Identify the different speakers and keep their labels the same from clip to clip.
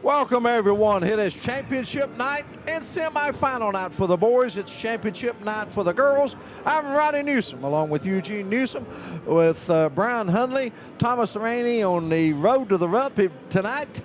Speaker 1: Welcome, everyone. It is championship night and semifinal night for the boys. It's championship night for the girls. I'm Ronnie Newsom, along with Eugene Newsom, with Brian Hundley, Thomas Rainey on the road to the Rupp. Tonight,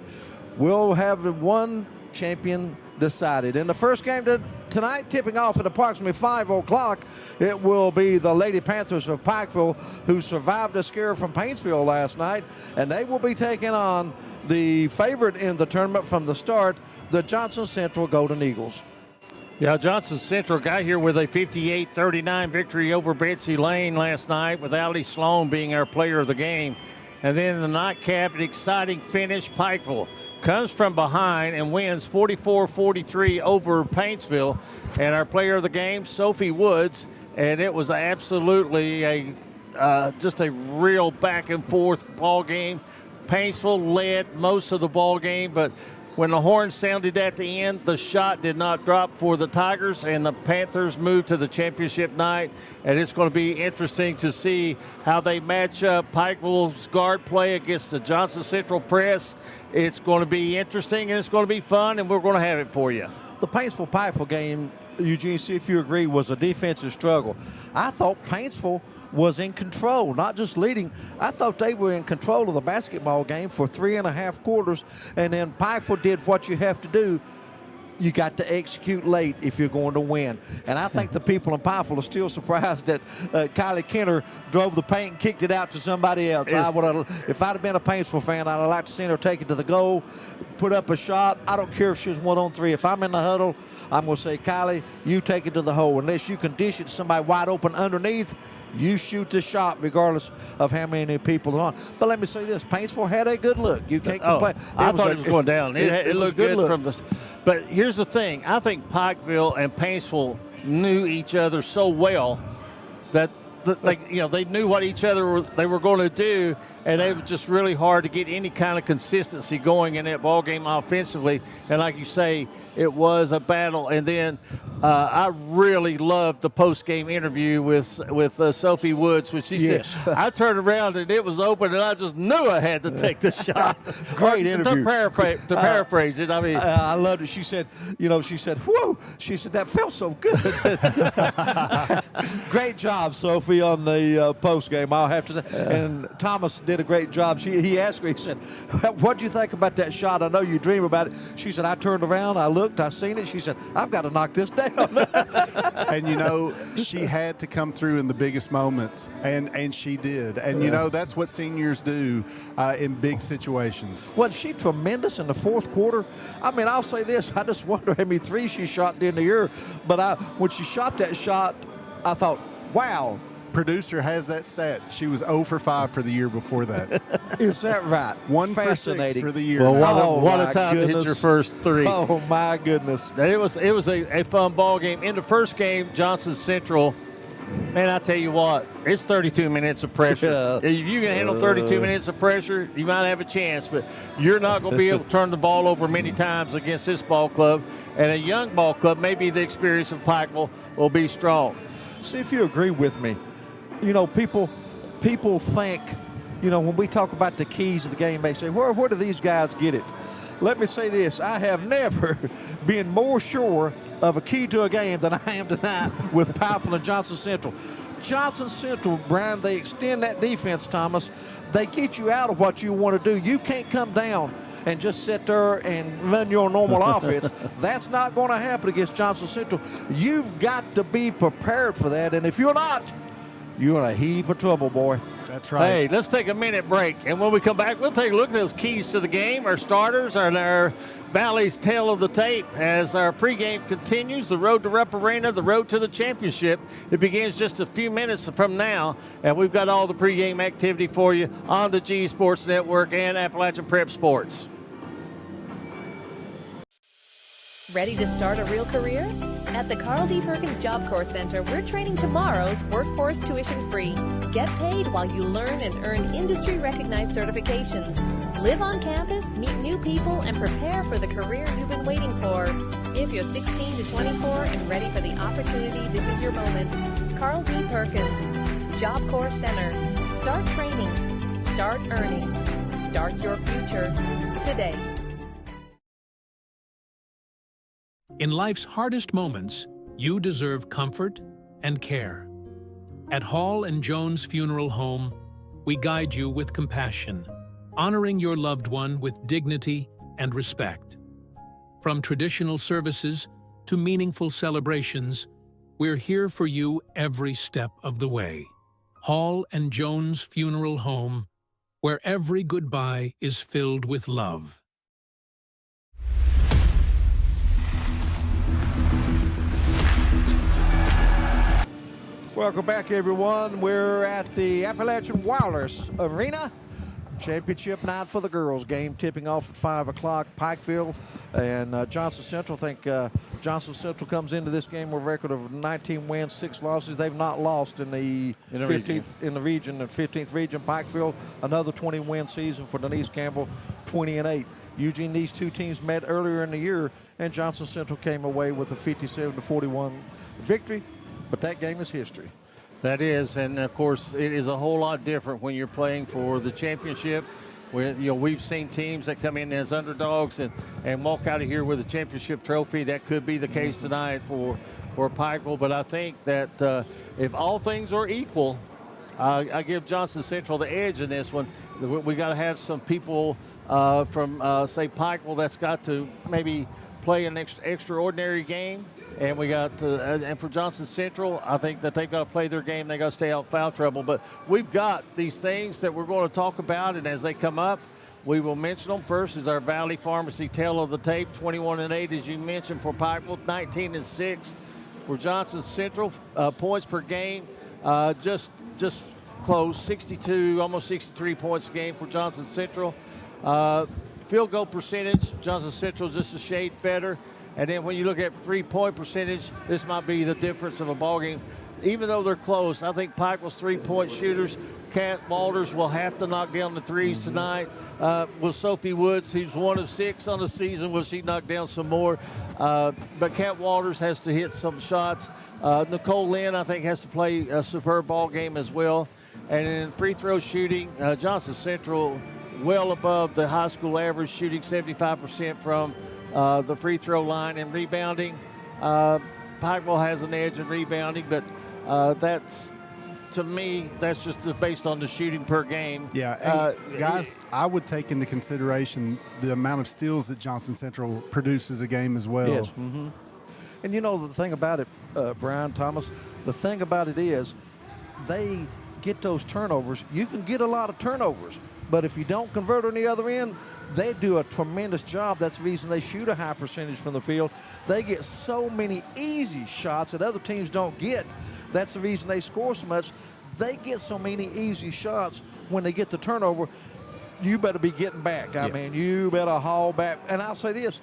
Speaker 1: we'll have one champion decided. In the first game tonight, tipping off at approximately 5 o'clock, it will be the Lady Panthers of Pikeville, who survived a scare from Paintsville last night, and they will be taking on the favorite in the tournament from the start, the Johnson Central Golden Eagles.
Speaker 2: Yeah, Johnson Central got here with a 58-39 victory over Betsy Lane last night, with Allie Sloan being our player of the game. And then the nightcap, an exciting finish, Pikeville comes from behind and wins 44-43 over Paintsville. And our player of the game, Sophie Woods, and it was absolutely just a real back and forth ball game. Paintsville led most of the ball game, but when the horn sounded at the end, the shot did not drop for the Tigers, and the Panthers moved to the championship night. And it's going to be interesting to see how they match up Pikeville's guard play against the Johnson Central press. It's going to be interesting, and it's going to be fun, and we're going to have it for you.
Speaker 1: The Paintsville-Pikeville game, Eugene, see if you agree, was a defensive struggle. I thought Paintsville was in control, not just leading. I thought they were in control of the basketball game for 3.5 quarters, and then Pikeville did what you have to do. You got to execute late if you're going to win. And I think the people in Pikeville are still surprised that Kylie Kenner drove the paint and kicked it out to somebody else. If I'd have been a Paintsville fan, I'd have liked to see her take it to the goal, put up a shot. I don't care if she was 1-on-3. If I'm in the huddle, I'm going to say, Kylie, you take it to the hole. Unless you can dish it to somebody wide open underneath, you shoot the shot regardless of how many people are on. But let me say this, Paintsville had a good look. You can't complain.
Speaker 2: I thought it was going down. It looked good from the. But here's the thing. I think Pikeville and Paintsville knew each other so well that they knew what each other they were going to do, and it was just really hard to get any kind of consistency going in that ball game offensively. And like you say, it was a battle. And then I really loved the post-game interview with Sophie Woods, when she said, I turned around and it was open, and I just knew I had to take the shot.
Speaker 1: Great interview.
Speaker 2: To paraphrase it, I mean.
Speaker 1: I loved it. She said, whoa. She said, that felt so good. Great job, Sophie, on the post-game, I'll have to say. And Thomas did a great job. He asked her, he said, what do you think about that shot? I know you dream about it. She said, I turned around, I looked, I seen it. She said, I've got to knock this down.
Speaker 3: And, she had to come through in the biggest moments, and she did. And, that's what seniors do in big situations.
Speaker 1: Was she tremendous in the fourth quarter? I mean, I'll say this. I just wonder how many threes she shot during the year. But when she shot that shot, I thought, wow.
Speaker 3: Producer has that stat. She was 0 for 5 for the year before that.
Speaker 1: Is that right?
Speaker 3: 1 for 6 for the year.
Speaker 2: Well, what a time to hit your first three.
Speaker 1: Oh, my goodness.
Speaker 2: It was a fun ball game. In the first game, Johnson Central, man, I tell you what, it's 32 minutes of pressure. If you can handle 32 minutes of pressure, you might have a chance, but you're not going to be able to turn the ball over many times against this ball club. And a young ball club, maybe the experience of Pikeville will be strong.
Speaker 1: See if you agree with me. People think, when we talk about the keys of the game, they say, where do these guys get it? Let me say this. I have never been more sure of a key to a game than I am tonight with Pikeville and Johnson Central. Johnson Central, Brian, they extend that defense, Thomas. They get you out of what you want to do. You can't come down and just sit there and run your normal offense. That's not going to happen against Johnson Central. You've got to be prepared for that, and if you're not, you're in a heap of trouble, boy.
Speaker 3: That's right.
Speaker 2: Hey, let's take a minute break. And when we come back, we'll take a look at those keys to the game, our starters, and our Valley's tail of the tape as our pregame continues. The road to Rupp Arena, the road to the championship. It begins just a few minutes from now, and we've got all the pregame activity for you on the G Sports Network and Appalachian Prep Sports.
Speaker 4: Ready to start a real career? At the Carl D. Perkins Job Corps Center, we're training tomorrow's workforce tuition-free. Get paid while you learn and earn industry-recognized certifications. Live on campus, meet new people, and prepare for the career you've been waiting for. If you're 16 to 24 and ready for the opportunity, this is your moment. Carl D. Perkins, Job Corps Center. Start training. Start earning. Start your future today.
Speaker 5: In life's hardest moments, you deserve comfort and care. At Hall & Jones Funeral Home, we guide you with compassion, honoring your loved one with dignity and respect. From traditional services to meaningful celebrations, we're here for you every step of the way. Hall & Jones Funeral Home, where every goodbye is filled with love.
Speaker 1: Welcome back, everyone. We're at the Appalachian Wireless Arena. Championship night for the girls. Game tipping off at 5 o'clock. Pikeville and Johnson Central. I think Johnson Central comes into this game with a record of 19 wins, 6 losses. They've not lost in the 15th in the region and 15th region. Pikeville, another 20-win season for Denise Campbell, 20-8. Eugene, these two teams met earlier in the year, and Johnson Central came away with a 57-41 victory. But that game is history.
Speaker 2: That is, and of course, it is a whole lot different when you're playing for the championship. We've seen teams that come in as underdogs and walk out of here with a championship trophy. That could be the case tonight for Pikeville. But I think that if all things are equal, I give Johnson Central the edge in this one. We got to have some people from, say, Pikeville that's got to maybe play an extraordinary game. And we got and for Johnson Central, I think that they've got to play their game. They got to stay out of foul trouble. But we've got these things that we're going to talk about, and as they come up, we will mention them. First is our Valley Pharmacy tale of the tape, 21-8, as you mentioned for Pikeville, 19-6 for Johnson Central. Points per game, just close, 62, almost 63 points a game for Johnson Central. Field goal percentage, Johnson Central just a shade better. And then when you look at three-point percentage, this might be the difference of a ballgame. Even though they're close, I think Pikeville's three-point shooters, Kat Walters will have to knock down the threes tonight. Will Sophie Woods, who's 1 of 6 on the season, will she knock down some more? But Kat Walters has to hit some shots. Nicole Lynn, I think, has to play a superb ball game as well. And in free throw shooting, Johnson Central well above the high school average, shooting 75% from the free throw line. And rebounding, Pikeville has an edge in rebounding, but that's, to me, that's just based on the shooting per game.
Speaker 3: Yeah, and guys, I would take into consideration the amount of steals that Johnson Central produces a game as well.
Speaker 1: Yes. Mm-hmm. And you know the thing about it, Brian Thomas, the thing about it is they get those turnovers. You can get a lot of turnovers, but if you don't convert on the other end, they do a tremendous job. That's the reason they shoot a high percentage from the field. They get so many easy shots that other teams don't get. That's the reason they score so much. They get so many easy shots when they get the turnover. You better be getting back. I mean, you better haul back. And I'll say this,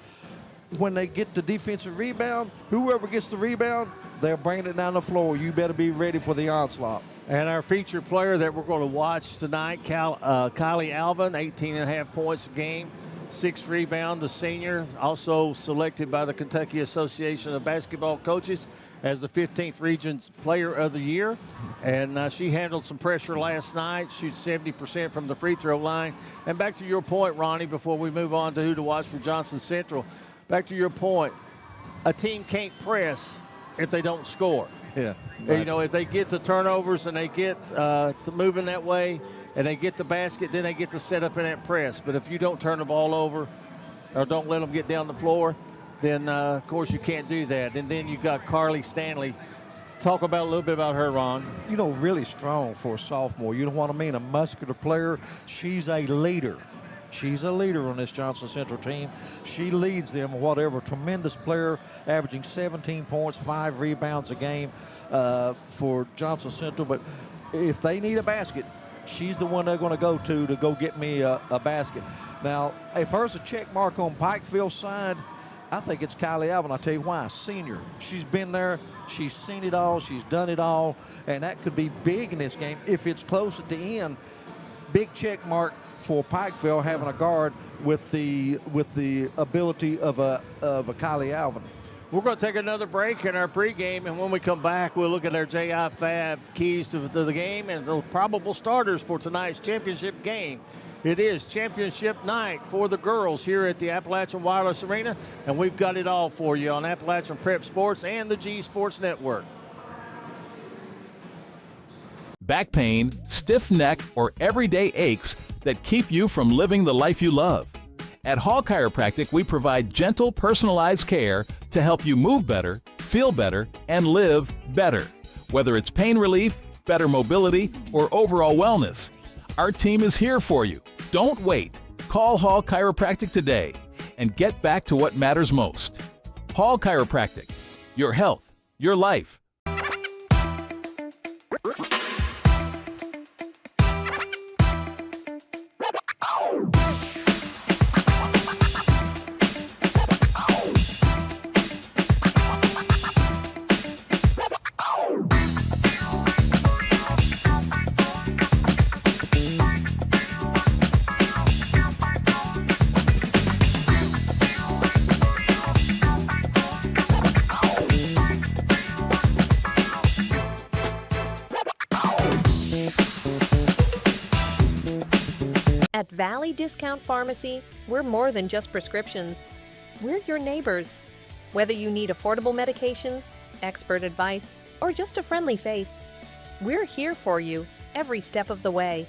Speaker 1: when they get the defensive rebound, whoever gets the rebound, they're bringing it down the floor. You better be ready for the onslaught.
Speaker 2: And our featured player that we're going to watch tonight, Kylie Alvin, 18.5 points a game, 6 rebounds, the senior, also selected by the Kentucky Association of Basketball Coaches as the 15th Region's Player of the Year. And she handled some pressure last night, shoots 70% from the free throw line. And back to your point, Ronnie, before we move on to who to watch for Johnson Central, back to your point, a team can't press if they don't score.
Speaker 1: Yeah.
Speaker 2: Right. You know, if they get the turnovers and they get to moving that way and they get the basket, then they get to set up in that press. But if you don't turn the ball over or don't let them get down the floor, then, of course, you can't do that. And then you got Carly Stanley. Talk about a little bit about her, Ron.
Speaker 1: You know, really strong for a sophomore. You know what I mean? A muscular player. She's a leader. She's a leader on this Johnson Central team. She leads them, whatever. Tremendous player, averaging 17 points, 5 rebounds a game for Johnson Central. But if they need a basket, she's the one they're going to go get me a basket. Now, if there's a check mark on Pikeville's side, I think it's Kylie Alvin. I'll tell you why. Senior. She's been there. She's seen it all. She's done it all. And that could be big in this game. If it's close at the end, big check mark for Pikeville having a guard with the ability of a Kylie Alvin.
Speaker 2: We're going to take another break in our pregame, and when we come back, we'll look at our JI Fab keys to the game and the probable starters for tonight's championship game. It is championship night for the girls here at the Appalachian Wireless Arena, and we've got it all for you on Appalachian Prep Sports and the G Sports Network.
Speaker 6: Back pain, stiff neck, or everyday aches that keep you from living the life you love. At Hall Chiropractic, we provide gentle, personalized care to help you move better, feel better, and live better. Whether it's pain relief, better mobility, or overall wellness, our team is here for you. Don't wait. Call Hall Chiropractic today and get back to what matters most. Hall Chiropractic. Your health, your life.
Speaker 4: At Valley Discount Pharmacy, we're more than just prescriptions. We're your neighbors. Whether you need affordable medications, expert advice, or just a friendly face, we're here for you every step of the way.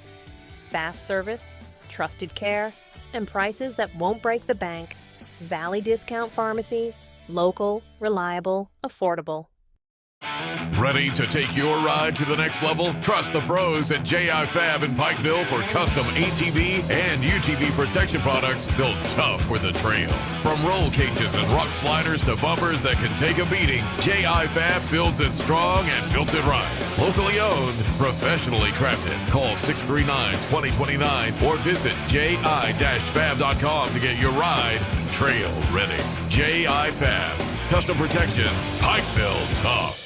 Speaker 4: Fast service, trusted care, and prices that won't break the bank. Valley Discount Pharmacy, local, reliable, affordable.
Speaker 7: Ready to take your ride to the next level? Trust the pros at J.I. Fab in Pikeville for custom ATV and UTV protection products built tough for the trail. From roll cages and rock sliders to bumpers that can take a beating, J.I. Fab builds it strong and built it right. Locally owned, professionally crafted. Call 639-2029 or visit ji-fab.com to get your ride trail ready. J.I. Fab. Custom protection, Pikeville tough.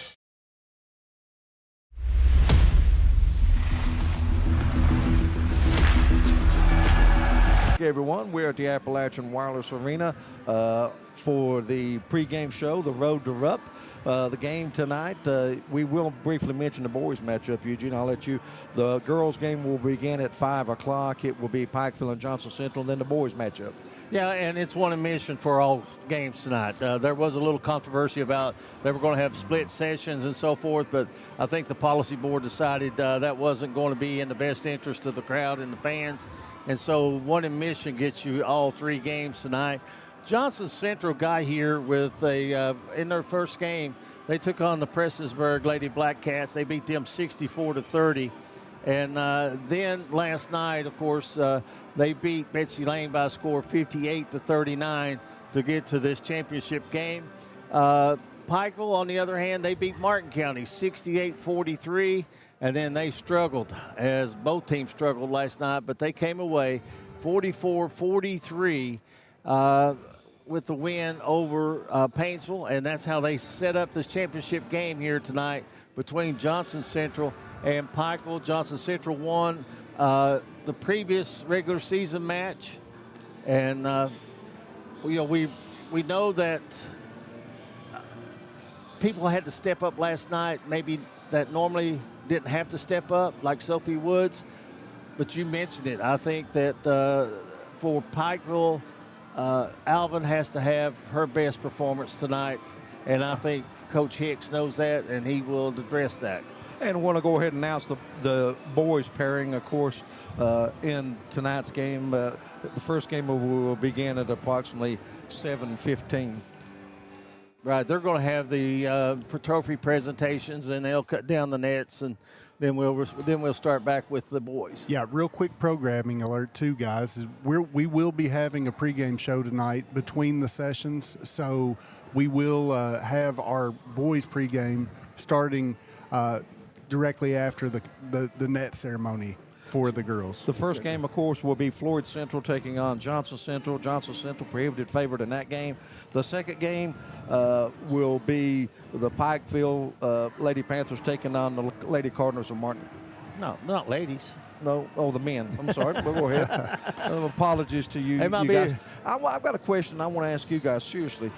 Speaker 1: Hey everyone, we're at the Appalachian Wireless Arena for the pregame show, The Road to Rupp. The game tonight, we will briefly mention the boys matchup, Eugene. I'll let you. The girls game will begin at 5 o'clock. It will be Pikeville and Johnson Central, and then the boys matchup.
Speaker 2: Yeah, and it's one admission for all games tonight. There was a little controversy about they were going to have split sessions and so forth, but I think the policy board decided that wasn't going to be in the best interest of the crowd and the fans. And so one admission gets you all three games tonight. Johnson Central got here with in their first game, they took on the Prestonsburg Lady Black Cats. They beat them 64-30. And then last night, of course, they beat Betsy Lane by a score 58-39 to get to this championship game. Pikeville, on the other hand, they beat Martin County 68-43. And then they struggled, as both teams struggled last night, but they came away 44-43 with the win over Paintsville, and that's how they set up this championship game here tonight between Johnson Central and Pikeville. Johnson Central won the previous regular season match, and we know that people had to step up last night, maybe that normally didn't have to step up, like Sophie Woods, but you mentioned it. I think that for Pikeville, Alvin has to have her best performance tonight, and I think Coach Hicks knows that, and he will address that.
Speaker 1: And want to go ahead and announce the boys pairing, of course, in tonight's game. The first game will begin at approximately 7:15.
Speaker 2: Right, they're going to have the trophy presentations, and they'll cut down the nets, and then we'll start back with the boys.
Speaker 3: Yeah, real quick programming alert too, guys. Is we will be having a pregame show tonight between the sessions, so we will have our boys pregame starting directly after the net ceremony for the girls.
Speaker 1: The first game, of course, will be Floyd Central taking on Johnson Central. Johnson Central prohibited favorite in that game. The second game will be the Pikeville Lady Panthers taking on the Lady Cardinals of Martin.
Speaker 2: No, not ladies.
Speaker 1: No, the men. I'm sorry. But go ahead. Apologies to you, you guys. I've got a question I want to ask you guys seriously.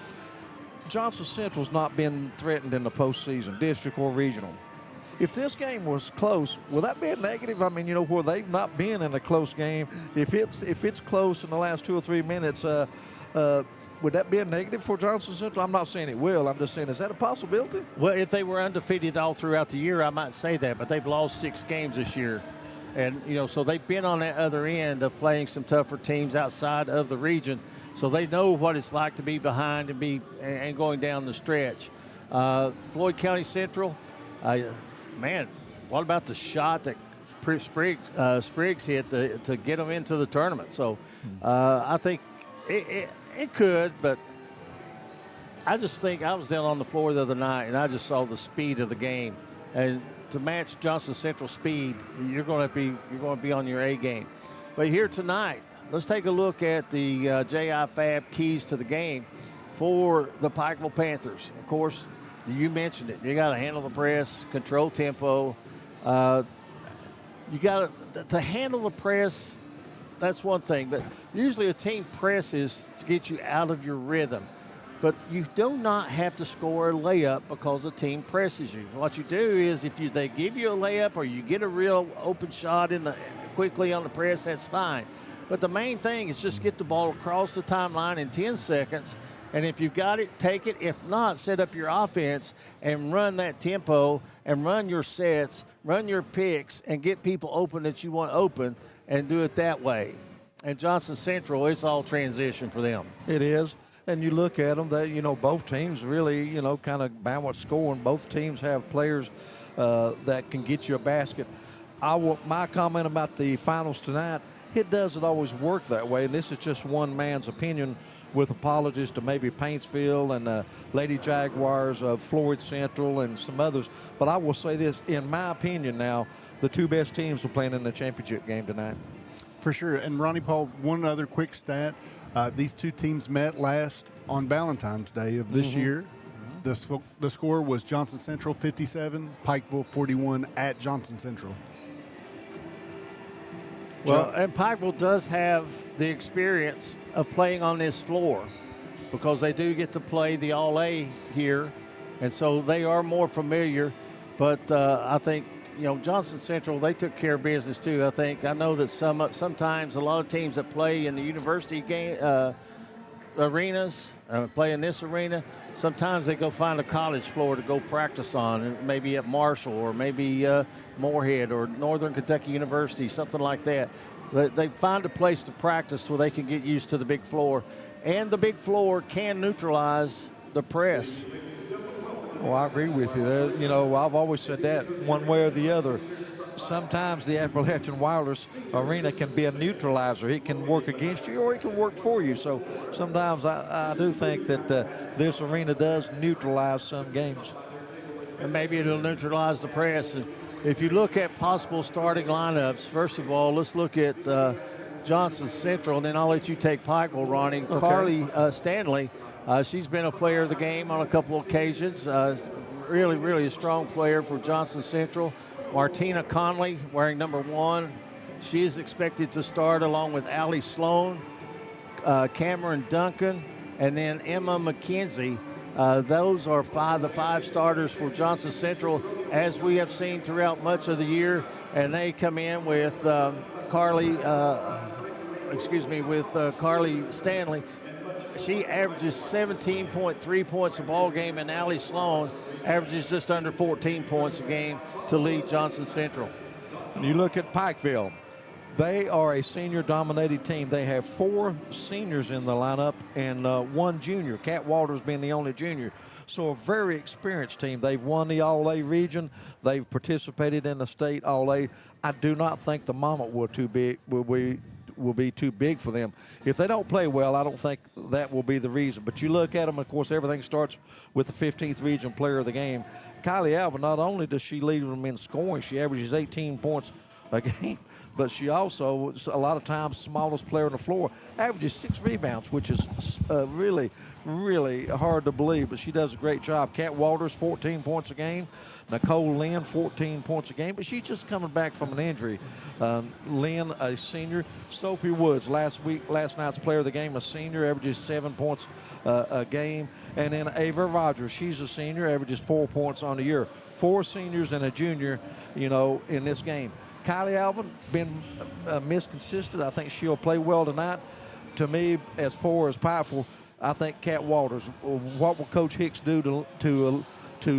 Speaker 1: Johnson Central's not been threatened in the postseason, district or regional. if this game was close, will that be a negative? I mean, you know, where they've not been in a close game, if it's close in the last 2 or 3 minutes, would that be a negative for Johnson Central? I'm not saying it will. I'm just saying, is that a possibility?
Speaker 2: Well, if they were undefeated all throughout the year, I might say that, but they've lost 6 games this year. And, you know, so they've been on that other end of playing some tougher teams outside of the region. So they know what it's like to be behind and going down the stretch. Floyd County Central, man, what about the shot that Spriggs hit to get them into the tournament? So I think it could, but I just think I was down on the floor the other night, and I just saw the speed of the game. And to match Johnson Central speed, you're going to be on your A game. But here tonight, let's take a look at the J.I. Fab keys to the game for the Pikeville Panthers. Of course, you mentioned it. You got to handle the press, control tempo. You got to handle the press. That's one thing. But usually a team presses to get you out of your rhythm. But you do not have to score a layup because the team presses you. What you do is if they give you a layup or you get a real open shot quickly on the press, that's fine. But the main thing is just get the ball across the timeline in 10 seconds. And if you've got it, take it. If not, set up your offense and run that tempo and run your sets, run your picks, and get people open that you want open and do it that way. And Johnson Central, it's all transition for them.
Speaker 1: It is. And you look at them, both teams really, kind of balance scoring. Both teams have players that can get you a basket. My comment about the finals tonight, it doesn't always work that way. And this is just one man's opinion, with apologies to maybe Paintsville and Lady Jaguars, Floyd Central, and some others. But I will say this, in my opinion now, the 2 best teams are playing in the championship game tonight.
Speaker 3: For sure. And Ronnie Paul, one other quick stat. These 2 teams met last on Valentine's Day of this year. The score was Johnson Central 57, Pikeville 41 at Johnson Central.
Speaker 2: Well, and Pikeville does have the experience of playing on this floor because they do get to play the All-A here, and so they are more familiar. But I think, Johnson Central, they took care of business too. I know that sometimes a lot of teams that play in the university game arenas, play in this arena, sometimes they go find a college floor to go practice on, maybe at Marshall or maybe Moorhead or Northern Kentucky University, something like that. They find a place to practice where they can get used to the big floor, and the big floor can neutralize the press.
Speaker 1: Well, I agree with you. I've always said that one way or the other. Sometimes the Appalachian Wilders arena can be a neutralizer. It can work against you or it can work for you. So sometimes I do think that this arena does neutralize some games.
Speaker 2: And maybe it'll neutralize the press. And if you look at possible starting lineups, first of all, let's look at Johnson Central, and then I'll let you take Pikeville, Ronnie. Okay. Carly Stanley. She's been a player of the game on a couple of occasions. Really, really a strong player for Johnson Central. Martina Conley, wearing number 1. She is expected to start along with Allie Sloan, Cameron Duncan, and then Emma McKenzie. Those are the 5 starters for Johnson Central, as we have seen throughout much of the year. And they come in with Carly Stanley. She averages 17.3 points a ball game, and Allie Sloan averages just under 14 points a game to lead Johnson Central.
Speaker 1: And you look at Pikeville. They are a senior-dominated team. They have 4 seniors in the lineup and 1 junior, Kat Walters being the only junior. So a very experienced team. They've won the All-A region. They've participated in the state All-A. I do not think the moment will be too big for them. If they don't play well, I don't think that will be the reason. But you look at them, of course, everything starts with the 15th region player of the game. Kylie Alvin, not only does she lead them in scoring, she averages 18 points a game, but she also, a lot of times, smallest player on the floor, averages 6 rebounds, which is really, really hard to believe, but she does a great job. Kat Walters, 14 points a game. Nicole Lynn, 14 points a game, but she's just coming back from an injury. Lynn, a senior. Sophie Woods, last night's player of the game, a senior, averages 7 points a game. And then Ava Rogers, she's a senior, averages 4 points on the year. 4 seniors and a junior, in this game. Kylie Alvin been consistent. I think she'll play well tonight. To me, as far as Pikeville, I think Kat Walters. What will Coach Hicks do to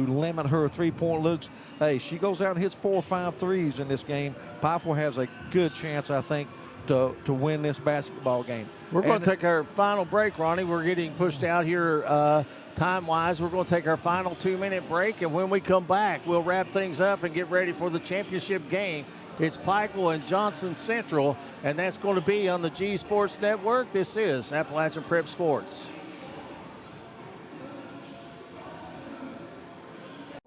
Speaker 1: limit her 3-point looks? Hey, she goes out and hits 4 or 5 threes in this game. Pikeville has a good chance, I think, to win this basketball game.
Speaker 2: We're going to take our final break, Ronnie. We're getting pushed out here time-wise. We're going to take our final 2-minute break, and when we come back, we'll wrap things up and get ready for the championship game. It's Pikeville and Johnson Central, and that's going to be on the G Sports Network. This is Appalachian Prep Sports.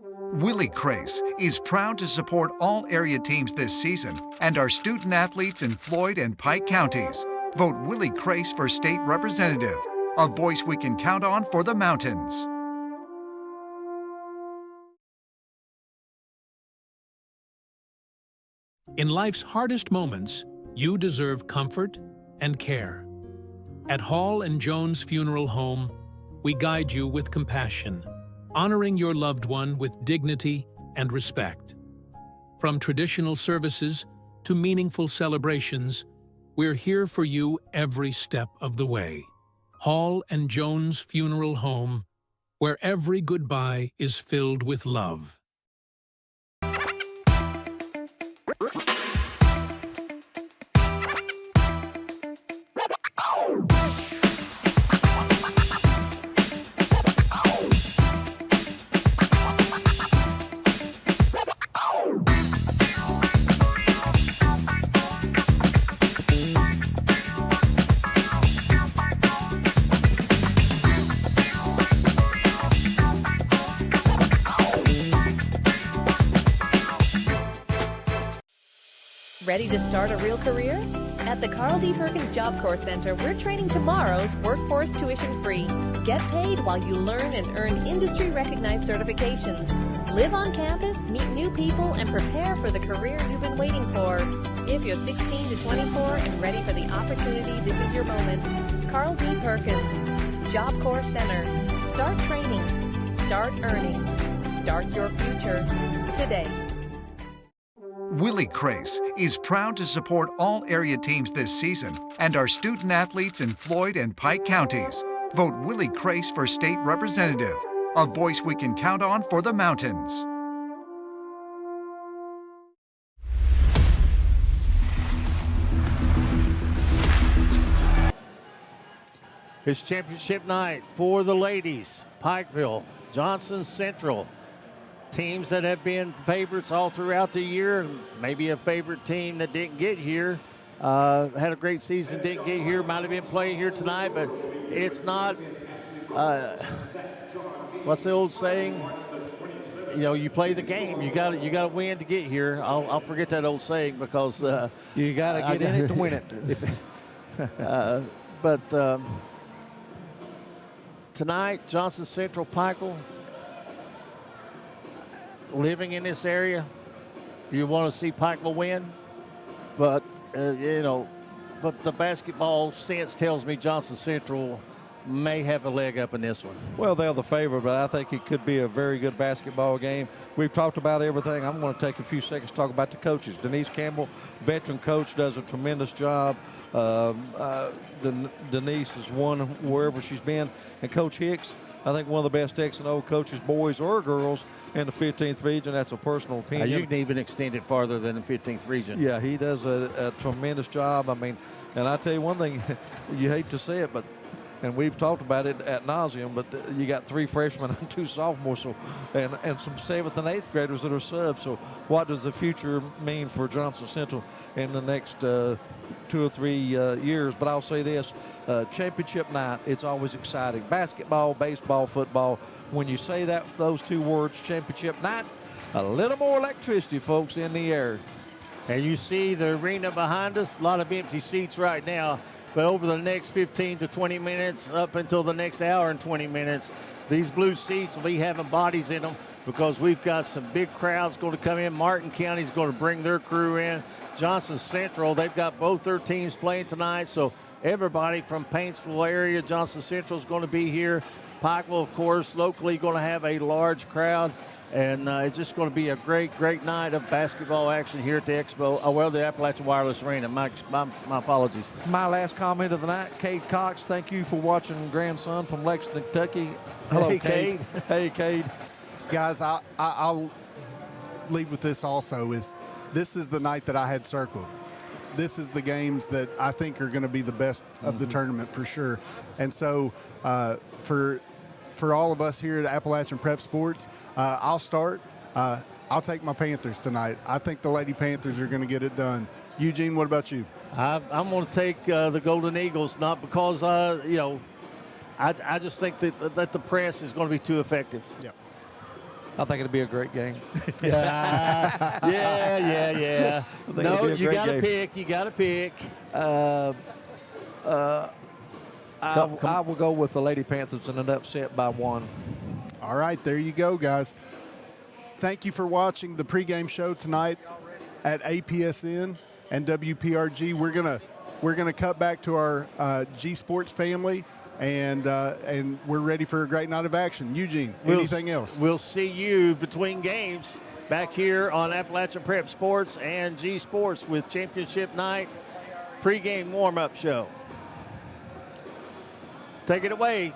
Speaker 8: Willie Crace is proud to support all area teams this season and our student athletes in Floyd and Pike counties. Vote Willie Crace for state representative, a voice we can count on for the mountains.
Speaker 5: In life's hardest moments, you deserve comfort and care. At Hall and Jones Funeral Home, we guide you with compassion, honoring your loved one with dignity and respect. From traditional services to meaningful celebrations, we're here for you every step of the way. Hall and Jones Funeral Home, where every goodbye is filled with love.
Speaker 4: Ready to start a real career? At the Carl D. Perkins Job Corps Center, we're training tomorrow's workforce tuition-free. Get paid while you learn and earn industry-recognized certifications. Live on campus, meet new people, and prepare for the career you've been waiting for. If you're 16 to 24 and ready for the opportunity, this is your moment. Carl D. Perkins, Job Corps Center. Start training. Start earning. Start your future today.
Speaker 8: Willie Crace is proud to support all area teams this season and our student athletes in Floyd and Pike counties. Vote Willie Crace for state representative, a voice we can count on for the mountains.
Speaker 2: It's championship night for the ladies. Pikeville, Johnson Central. Teams that have been favorites all throughout the year. Maybe a favorite team that didn't get here. Had a great season, didn't get here. Might have been playing here tonight, but it's not. What's the old saying? You play the game. You got to win to get here. I'll forget that old saying because
Speaker 1: you got to get in it to win it.
Speaker 2: But tonight, Johnson Central, Pikeville. Living in this area, you want to see Pikeville win, but but the basketball sense tells me Johnson Central may have a leg up in this one.
Speaker 1: Well, they're the favorite, but I think it could be a very good basketball game. We've talked about everything. I'm going to take a few seconds to talk about the coaches. Denise Campbell, veteran coach, does a tremendous job. Denise has won wherever she's been, and Coach Hicks, I think one of the best X&O coaches, boys or girls, in the 15th region. That's a personal opinion.
Speaker 2: You can even extend it farther than the 15th region.
Speaker 1: Yeah, he does a tremendous job. I mean, and I tell you one thing, you hate to say it, but and we've talked about it ad nauseum, but you got 3 freshmen and 2 sophomores, so and some 7th and 8th graders that are subs. So what does the future mean for Johnson Central in the next 2 or 3 years? But I'll say this, championship night, it's always exciting. Basketball, baseball, football. When you say those 2 words, championship night, a little more electricity, folks, in the air.
Speaker 2: And you see the arena behind us, a lot of empty seats right now. But over the next 15 to 20 minutes, up until the next hour and 20 minutes, these blue seats will be having bodies in them because we've got some big crowds going to come in. Martin County is going to bring their crew in. Johnson Central, they've got both their teams playing tonight, so everybody from Paintsville area. Johnson Central is going to be here. Pikeville, of course, locally going to have a large crowd. And it's just going to be a great, great night of basketball action here at the Expo. The Appalachian Wireless Arena. My apologies.
Speaker 1: My last comment of the night, Cade Cox, thank you for watching grandson from Lexington, Kentucky. Hello,
Speaker 2: Hey,
Speaker 1: Cade. Hey, Cade.
Speaker 3: Guys, I'll leave with this also this is the night that I had circled. This is the games that I think are going to be the best of the tournament for sure. And so for all of us here at Appalachian Prep Sports, I'll start. I'll take my Panthers tonight. I think the Lady Panthers are going to get it done. Eugene, what about you?
Speaker 2: I'm going to take the Golden Eagles, not because, I just think that the press is going to be too effective.
Speaker 3: Yeah.
Speaker 1: I think it'll be a great game.
Speaker 2: Yeah. No, you got to pick. You got to pick.
Speaker 1: I will go with the Lady Panthers in an upset by 1.
Speaker 3: All right, there you go, guys. Thank you for watching the pregame show tonight at APSN and WPRG. We're gonna cut back to our G Sports family, and we're ready for a great night of action. Eugene, anything else?
Speaker 2: We'll see you between games back here on Appalachian Prep Sports and G Sports with Championship Night pregame warm-up show. Take it away.